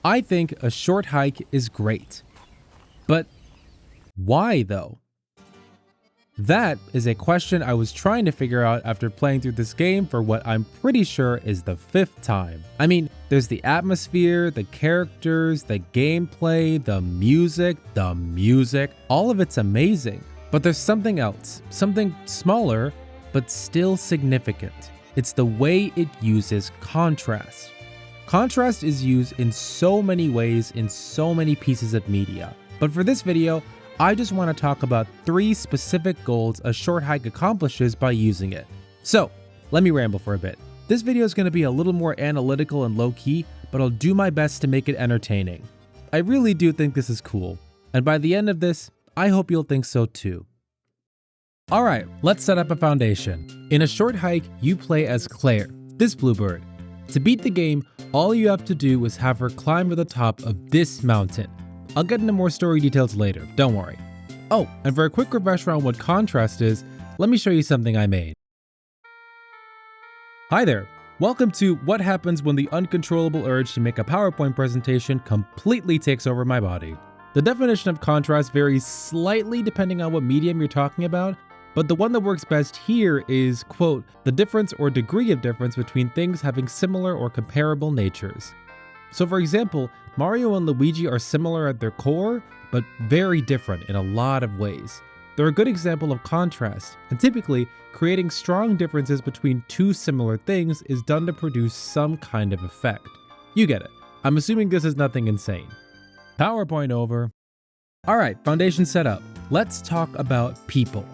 I think a short hike is great. But why though? That is a question I was trying to figure out after playing through this game for what I'm pretty sure is the 5th time. I mean, there's the atmosphere, the characters, the gameplay, the music, all of it's amazing. But there's something else, something smaller, but still significant. It's the way it uses contrast. Contrast is used in so many ways in so many pieces of media. But for this video, I just want to talk about 3 specific goals a short hike accomplishes by using it. So, let me ramble for a bit. This video is going to be a little more analytical and low-key, but I'll do my best to make it entertaining. I really do think this is cool, and by the end of this, I hope you'll think so too. Alright, let's set up a foundation. In a short hike, you play as Claire, this bluebird. To beat the game, all you have to do is have her climb to the top of this mountain. I'll get into more story details later, don't worry. Oh, and for a quick refresher on what contrast is, let me show you something I made. Hi there, welcome to what happens when the uncontrollable urge to make a PowerPoint presentation completely takes over my body. The definition of contrast varies slightly depending on what medium you're talking about, but the one that works best here is, quote, the difference or degree of difference between things having similar or comparable natures. So for example, Mario and Luigi are similar at their core, but very different in a lot of ways. They're a good example of contrast, and typically, creating strong differences between 2 similar things is done to produce some kind of effect. You get it. I'm assuming this is nothing insane. PowerPoint over. Alright, foundation set up. Let's talk about people.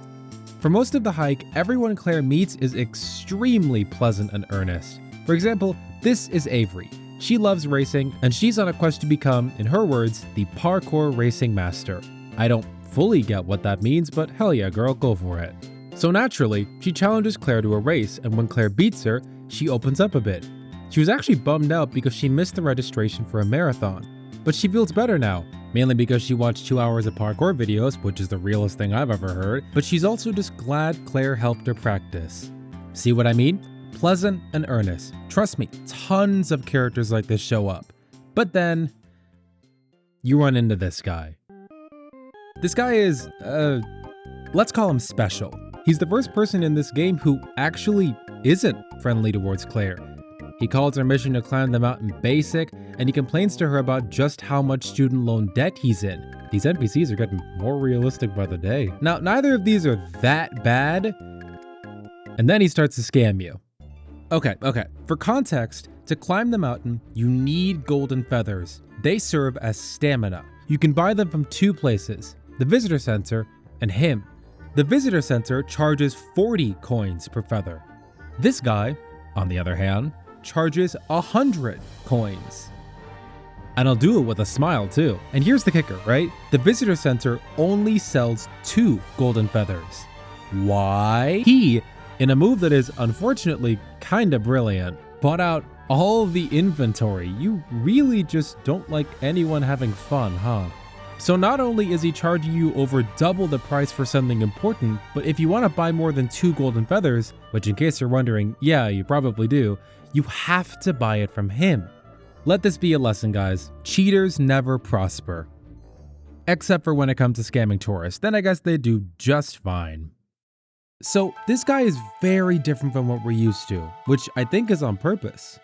For most of the hike, everyone Claire meets is extremely pleasant and earnest. For example, this is Avery. She loves racing, and she's on a quest to become, in her words, the parkour racing master. I don't fully get what that means, but hell yeah girl, go for it. So naturally, she challenges Claire to a race, and when Claire beats her, she opens up a bit. She was actually bummed out because she missed the registration for a marathon. But she feels better now, mainly because she watched 2 hours of parkour videos, which is the realest thing I've ever heard, but she's also just glad Claire helped her practice. See what I mean? Pleasant and earnest. Trust me, tons of characters like this show up. But then, you run into this guy. This guy is, let's call him special. He's the first person in this game who actually isn't friendly towards Claire. He calls her mission to climb the mountain basic, and he complains to her about just how much student loan debt he's in. These NPCs are getting more realistic by the day. Now, neither of these are that bad, and then he starts to scam you. Okay. For context, to climb the mountain, you need golden feathers. They serve as stamina. You can buy them from 2 places, the visitor center and him. The visitor center charges 40 coins per feather. This guy, on the other hand, charges 100 coins. And I'll do it with a smile too. And here's the kicker, right? The visitor center only sells 2 golden feathers. Why? He, in a move that is unfortunately kinda brilliant, bought out all the inventory. You really just don't like anyone having fun, huh? So not only is he charging you over double the price for something important, but if you want to buy more than 2 golden feathers, which in case you're wondering, yeah, you probably do, you have to buy it from him. Let this be a lesson, guys. Cheaters never prosper. Except for when it comes to scamming tourists, then I guess they do just fine. So this guy is very different from what we're used to, which I think is on purpose.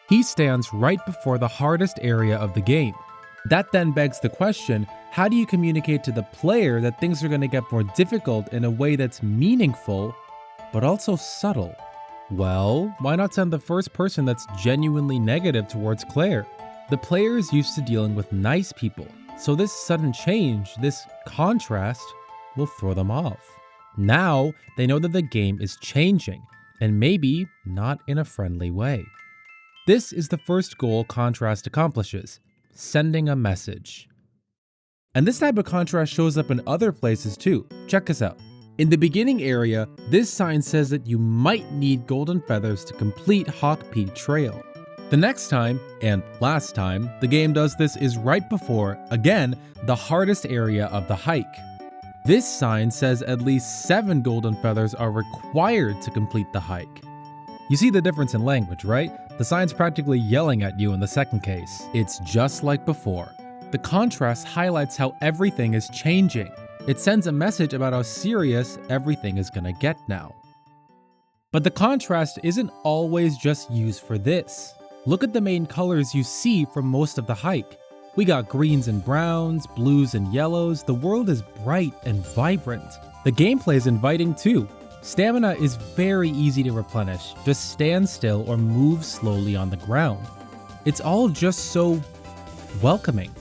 He stands right before the hardest area of the game. That then begs the question, how do you communicate to the player that things are going to get more difficult in a way that's meaningful, but also subtle? Well, why not send the first person that's genuinely negative towards Claire? The player is used to dealing with nice people, so this sudden change, this contrast, will throw them off. Now, they know that the game is changing, and maybe not in a friendly way. This is the first goal contrast accomplishes, sending a message. And this type of contrast shows up in other places too. Check this out. In the beginning area, this sign says that you might need golden feathers to complete Hawk Peak Trail. The next time, and last time, the game does this is right before, again, the hardest area of the hike. This sign says at least 7 golden feathers are required to complete the hike. You see the difference in language, right? The sign's practically yelling at you in the second case. It's just like before. The contrast highlights how everything is changing. It sends a message about how serious everything is gonna get now. But the contrast isn't always just used for this. Look at the main colors you see from most of the hike. We got greens and browns, blues and yellows. The world is bright and vibrant. The gameplay is inviting too. Stamina is very easy to replenish. Just stand still or move slowly on the ground. It's all just so welcoming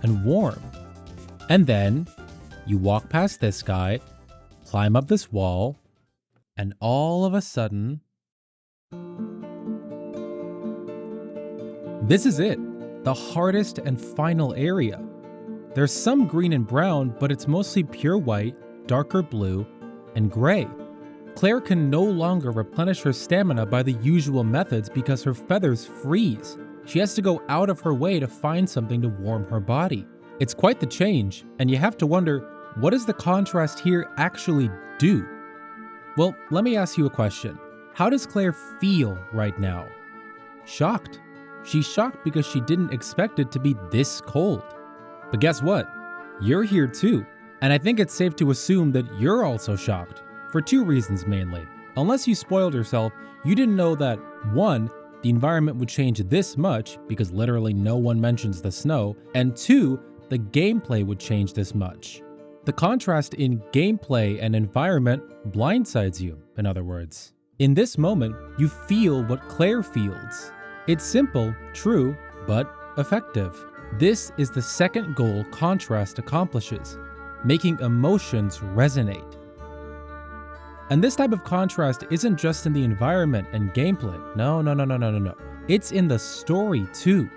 and warm. And then you walk past this guy, climb up this wall, and all of a sudden, this is it, the hardest and final area. There's some green and brown, but it's mostly pure white, darker blue, and gray. Claire can no longer replenish her stamina by the usual methods because her feathers freeze. She has to go out of her way to find something to warm her body. It's quite the change, and you have to wonder, what does the contrast here actually do? Well, let me ask you a question. How does Claire feel right now? Shocked. She's shocked because she didn't expect it to be this cold. But guess what? You're here too, and I think it's safe to assume that you're also shocked. For two reasons mainly. Unless you spoiled yourself, you didn't know that 1, the environment would change this much because literally no one mentions the snow, and 2, the gameplay would change this much. The contrast in gameplay and environment blindsides you, in other words. In this moment, you feel what Claire feels. It's simple, true, but effective. This is the second goal contrast accomplishes, making emotions resonate. And this type of contrast isn't just in the environment and gameplay. No. It's in the story too.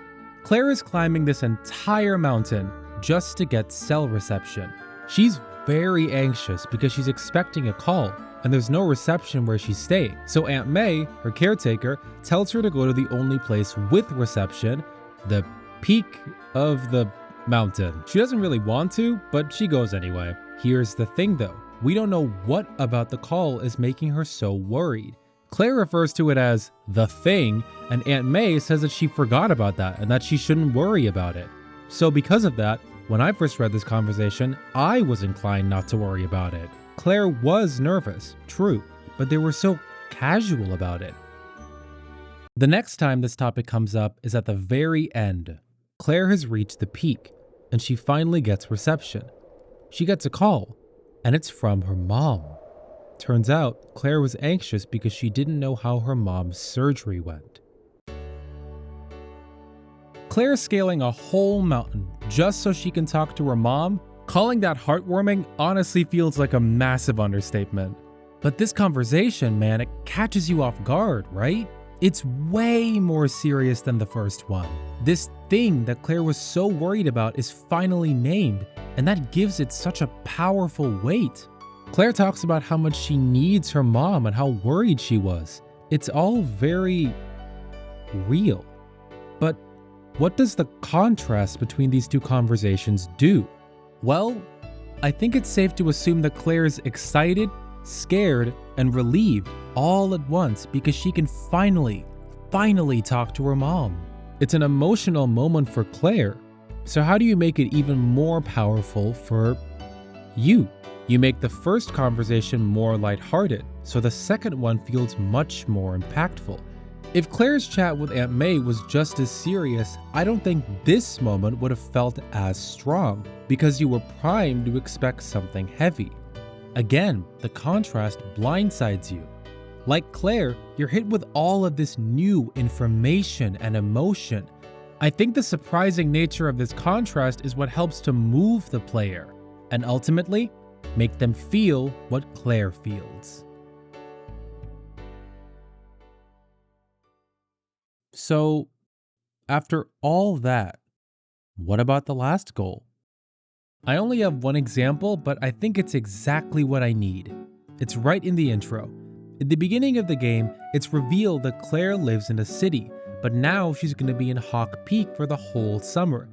Claire is climbing this entire mountain just to get cell reception. She's very anxious because she's expecting a call, and there's no reception where she's staying. So Aunt May, her caretaker, tells her to go to the only place with reception, the peak of the mountain. She doesn't really want to, but she goes anyway. Here's the thing though. We don't know what about the call is making her so worried. Claire refers to it as the thing, and Aunt May says that she forgot about that and that she shouldn't worry about it. So because of that, when I first read this conversation, I was inclined not to worry about it. Claire was nervous, true, but they were so casual about it. The next time this topic comes up is at the very end. Claire has reached the peak, and she finally gets reception. She gets a call, and it's from her mom. Turns out, Claire was anxious because she didn't know how her mom's surgery went. Claire's scaling a whole mountain just so she can talk to her mom. Calling that heartwarming honestly feels like a massive understatement. But this conversation, man, it catches you off guard, right? It's way more serious than the first one. This thing that Claire was so worried about is finally named, and that gives it such a powerful weight. Claire talks about how much she needs her mom and how worried she was. It's all very real. But what does the contrast between these two conversations do? Well, I think it's safe to assume that Claire's excited, scared, and relieved all at once because she can finally talk to her mom. It's an emotional moment for Claire. So how do you make it even more powerful for you? You make the first conversation more lighthearted, so the second one feels much more impactful. If Claire's chat with Aunt May was just as serious, I don't think this moment would have felt as strong, because you were primed to expect something heavy. Again, the contrast blindsides you. Like Claire, you're hit with all of this new information and emotion. I think the surprising nature of this contrast is what helps to move the player, and ultimately, make them feel what Claire feels. So, after all that, what about the last goal? I only have one example, but I think it's exactly what I need. It's right in the intro. At the beginning of the game, it's revealed that Claire lives in a city, but now she's going to be in Hawk Peak for the whole summer.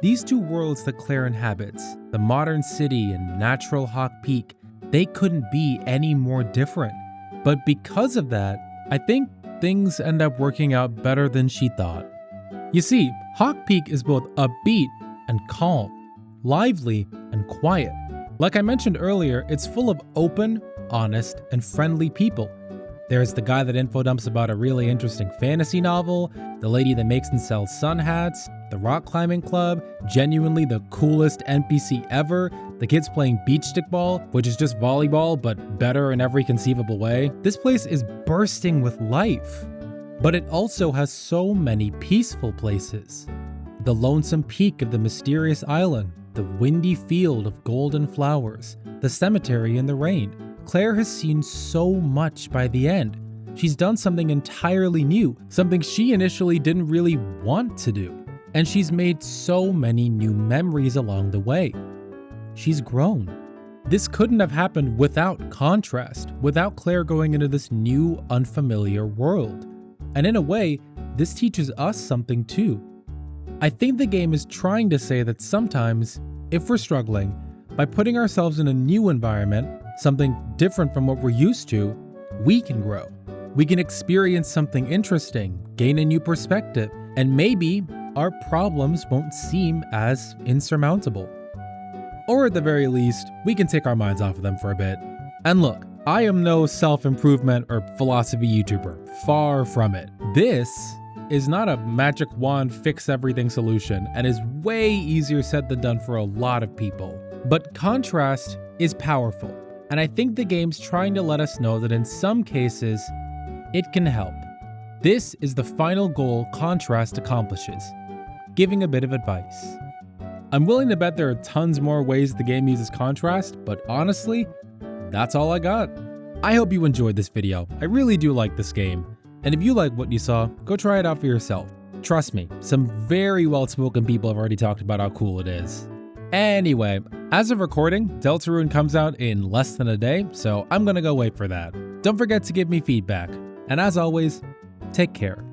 These two worlds that Claire inhabits, the modern city and natural Hawk Peak, they couldn't be any more different. But because of that, I think things end up working out better than she thought. You see, Hawk Peak is both upbeat and calm, lively and quiet. Like I mentioned earlier, it's full of open, honest, and friendly people. There's the guy that info dumps about a really interesting fantasy novel, the lady that makes and sells sun hats, the rock climbing club, genuinely the coolest NPC ever, the kids playing beach stick ball, which is just volleyball but better in every conceivable way. This place is bursting with life. But it also has so many peaceful places. The lonesome peak of the mysterious island, the windy field of golden flowers, the cemetery in the rain. Claire has seen so much by the end. She's done something entirely new, something she initially didn't really want to do. And she's made so many new memories along the way. She's grown. This couldn't have happened without contrast, without Claire going into this new, unfamiliar world. And in a way, this teaches us something too. I think the game is trying to say that sometimes, if we're struggling, by putting ourselves in a new environment, something different from what we're used to, we can grow. We can experience something interesting, gain a new perspective, and maybe our problems won't seem as insurmountable. Or at the very least, we can take our minds off of them for a bit. And look, I am no self-improvement or philosophy YouTuber, far from it. This is not a magic wand fix-everything solution and is way easier said than done for a lot of people. But contrast is powerful, and I think the game's trying to let us know that in some cases, it can help. This is the final goal contrast accomplishes, giving a bit of advice. I'm willing to bet there are tons more ways the game uses contrast, but honestly, that's all I got. I hope you enjoyed this video. I really do like this game. And if you like what you saw, go try it out for yourself. Trust me, some very well-spoken people have already talked about how cool it is. Anyway, as of recording, Deltarune comes out in less than a day, so I'm gonna go wait for that. Don't forget to give me feedback. And as always, take care.